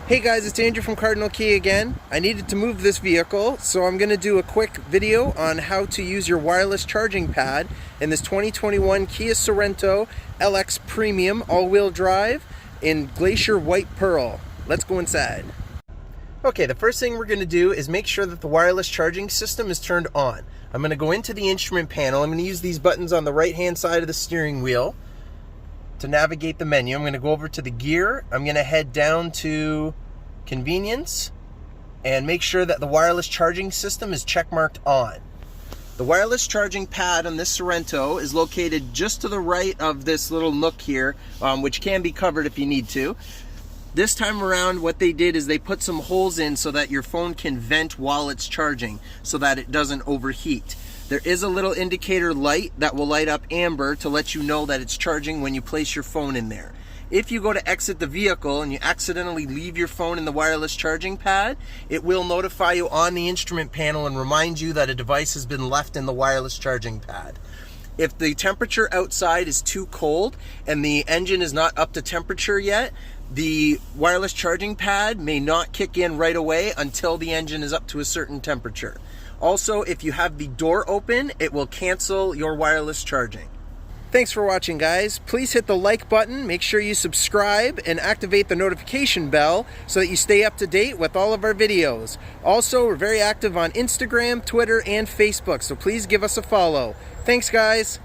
Hey guys, it's Andrew from Cardinal Kia again. I needed to move this vehicle, so I'm going to do a quick video on how to use your wireless charging pad in this 2021 Kia Sorento LX Premium all-wheel drive in Glacier White Pearl. Let's go inside. Okay, the first thing we're going to do is make sure that the wireless charging system is turned on. I'm going to go into the instrument panel. I'm going to use these buttons on the right-hand side of the steering wheel to navigate the menu. I'm going to go over to the gear. I'm going to head down to convenience and make sure that the wireless charging system is checkmarked on. The wireless charging pad on this Sorento is located just to the right of this little nook here, which can be covered if you need to. This time around, what they did is they put some holes in so that your phone can vent while it's charging so that it doesn't overheat. There is a little indicator light that will light up amber to let you know that it's charging when you place your phone in there. If you go to exit the vehicle and you accidentally leave your phone in the wireless charging pad, it will notify you on the instrument panel and remind you that a device has been left in the wireless charging pad. If the temperature outside is too cold and the engine is not up to temperature yet, the wireless charging pad may not kick in right away until the engine is up to a certain temperature. Also, if you have the door open, it will cancel your wireless charging. Thanks for watching, guys. Please hit the like button, make sure you subscribe, and activate the notification bell so that you stay up to date with all of our videos. Also, we're very active on Instagram, Twitter, and Facebook, so please give us a follow. Thanks, guys.